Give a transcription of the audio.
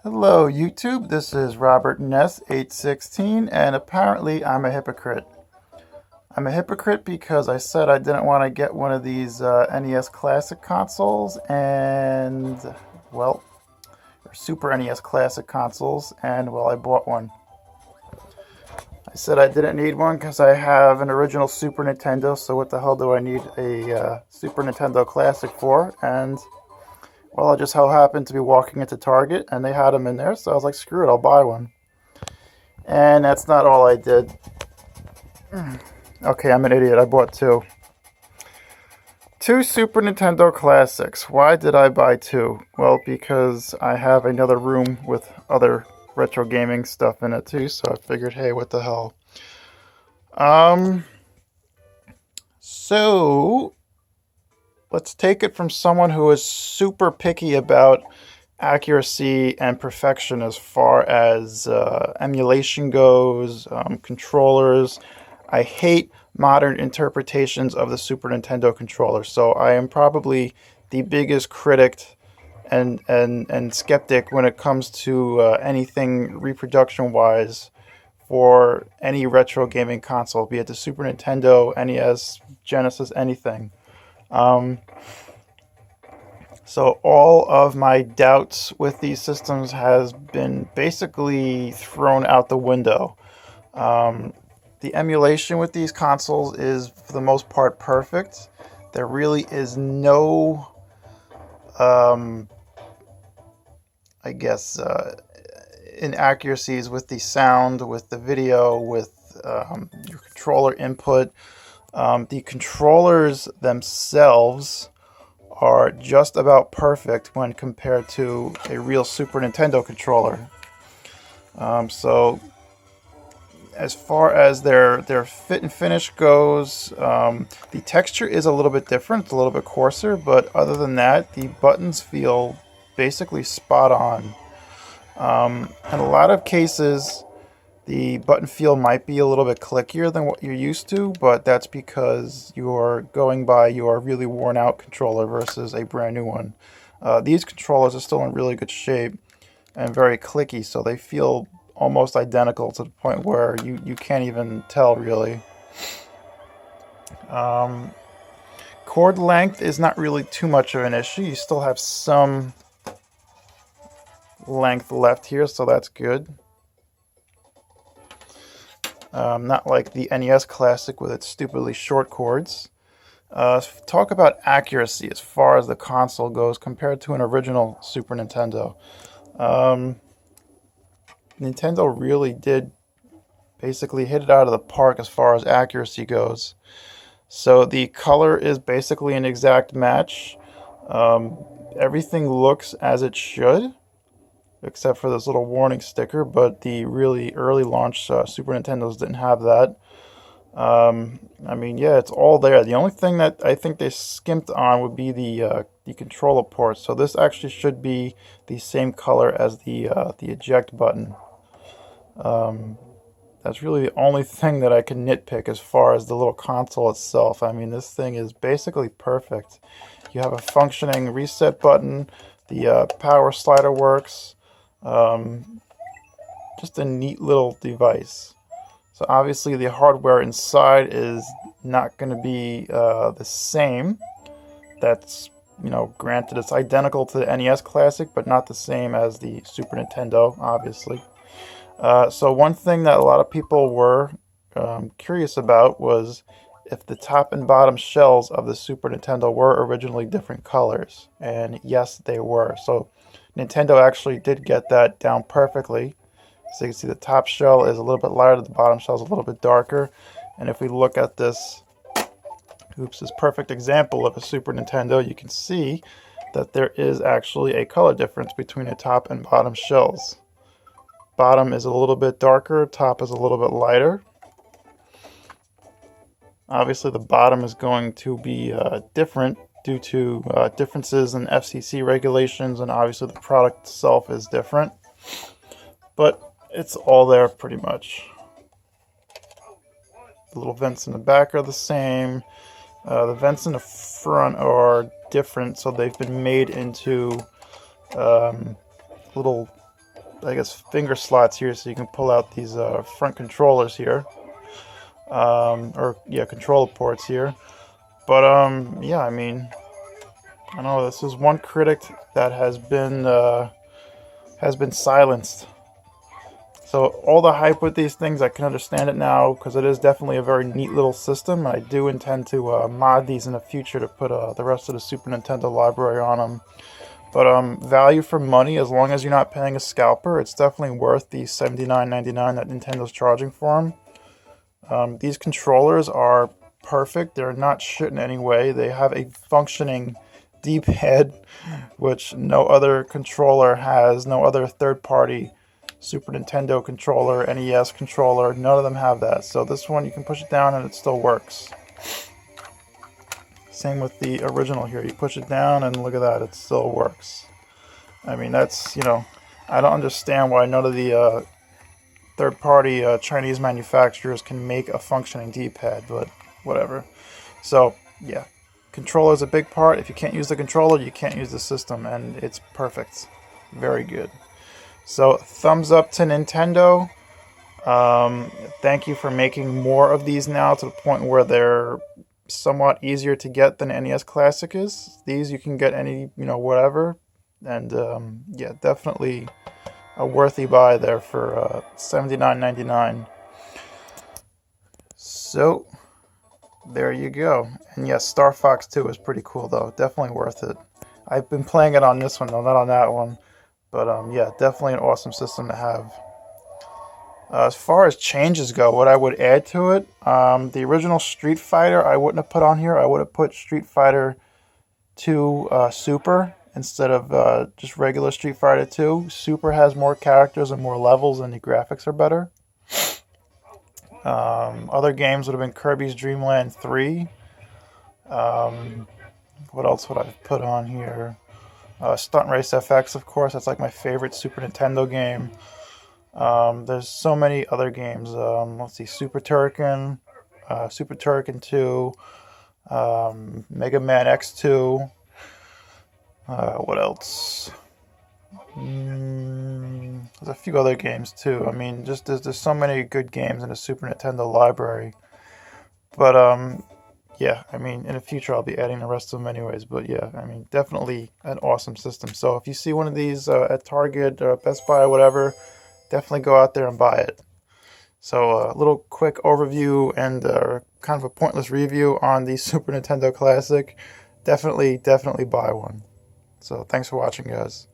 Hello YouTube, this is Robert Ness 816 and apparently I'm a hypocrite. I'm a hypocrite because I said I didn't want to get one of these NES Classic consoles or Super NES Classic consoles, and I bought one. I said I didn't need one because I have an original Super Nintendo, so what the hell do I need a Super Nintendo Classic for? And I just so happened to be walking into Target and they had them in there, so I was like, screw it, I'll buy one. And that's not all I did. Okay, I'm an idiot. I bought two. Two Super Nintendo Classics. Why did I buy two? Well, because I have another room with other retro gaming stuff in it too, so I figured, hey, what the hell. So let's take it from someone who is super picky about accuracy and perfection as far as emulation goes, controllers. I hate modern interpretations of the Super Nintendo controller, so I am probably the biggest critic and skeptic when it comes to anything reproduction wise for any retro gaming console, be it the Super Nintendo, NES, Genesis, anything. So all of my doubts with these systems has been basically thrown out the window. The emulation with these consoles is, for the most part, perfect. There really is no, I guess, inaccuracies with the sound, with the video, with your controller input. The controllers themselves are just about perfect when compared to a real Super Nintendo controller. So as far as their fit and finish goes, the texture is a little bit different, it's a little bit coarser, but other than that, the buttons feel basically spot on. In a lot of cases, the button feel might be a little bit clickier than what you're used to, but that's because you're going by your really worn out controller versus a brand new one. These controllers are still in really good shape and very clicky, so they feel almost identical to the point where you can't even tell really. Cord length is not really too much of an issue. You still have some length left here, so that's good. Not like the NES Classic with its stupidly short cords. Talk about accuracy as far as the console goes compared to an original Super Nintendo. Nintendo really did basically hit it out of the park as far as accuracy goes. So the color is basically an exact match. Everything looks as it should, except for this little warning sticker, but the really early launch Super Nintendos didn't have that. I mean, yeah, it's all there. The only thing that I think they skimped on would be the controller ports. So this actually should be the same color as the eject button. That's really the only thing that I can nitpick as far as the little console itself. I mean, this thing is basically perfect. You have a functioning reset button. The power slider works. Just a neat little device. So obviously the hardware inside is not going to be the same. That's, granted it's identical to the NES Classic, but not the same as the Super Nintendo, obviously. So one thing that a lot of people were curious about was if the top and bottom shells of the Super Nintendo were originally different colors. And yes, they were. So Nintendo actually did get that down perfectly. So you can see the top shell is a little bit lighter, the bottom shell is a little bit darker. And if we look at this perfect example of a Super Nintendo, you can see that there is actually a color difference between the top and bottom shells. Bottom is a little bit darker, top is a little bit lighter. Obviously the bottom is going to be different due to differences in FCC regulations, and obviously the product itself is different. But it's all there pretty much. The little vents in the back are the same. The vents in the front are different, so they've been made into little I guess, finger slots here, so you can pull out these front controllers here, or yeah, controller ports here. But yeah, I mean, I know this is one critic that has been silenced. So all the hype with these things, I can understand it now, because it is definitely a very neat little system. I do intend to mod these in the future to put the rest of the Super Nintendo library on them. But value for money, as long as you're not paying a scalper, it's definitely worth the $79.99 that Nintendo's charging for them. These controllers are perfect. They're not shit in any way. They have a functioning D-pad, which no other controller has. No other third-party Super Nintendo controller, NES controller, none of them have that. So this one, you can push it down and it still works. Same with the original here. You push it down and look at that, it still works. I mean, that's, you know, I don't understand why none of the third-party Chinese manufacturers can make a functioning D-pad, but whatever. So, yeah, controller is a big part. If you can't use the controller, you can't use the system, and it's perfect. Very good. So, thumbs up to Nintendo. Thank you for making more of these now, to the point where they're somewhat easier to get than NES Classic is. These you can get any, you know, whatever. And yeah, definitely a worthy buy there for $79.99. So there you go. And yes, Star Fox 2 is pretty cool though. Definitely worth it. I've been playing it on this one though, not on that one. But yeah, definitely an awesome system to have. As far as changes go, what I would add to it, the original Street Fighter I wouldn't have put on here. I would have put Street Fighter 2 Super instead of just regular Street Fighter 2. Super has more characters and more levels, and the graphics are better. Other games would have been Kirby's Dream Land 3. What else would I have put on here? Stunt Race FX, of course. That's like my favorite Super Nintendo game. There's so many other games. Let's see, Super Turrican 2, Mega Man X2. What else? There's a few other games too. I mean, just there's so many good games in the Super Nintendo library. But yeah, I mean, in the future I'll be adding the rest of them anyways. But yeah, I mean, definitely an awesome system. So if you see one of these at Target or Best Buy or whatever, definitely go out there and buy it. So a little quick overview and kind of a pointless review on the Super Nintendo Classic. Definitely buy one. So thanks for watching, guys.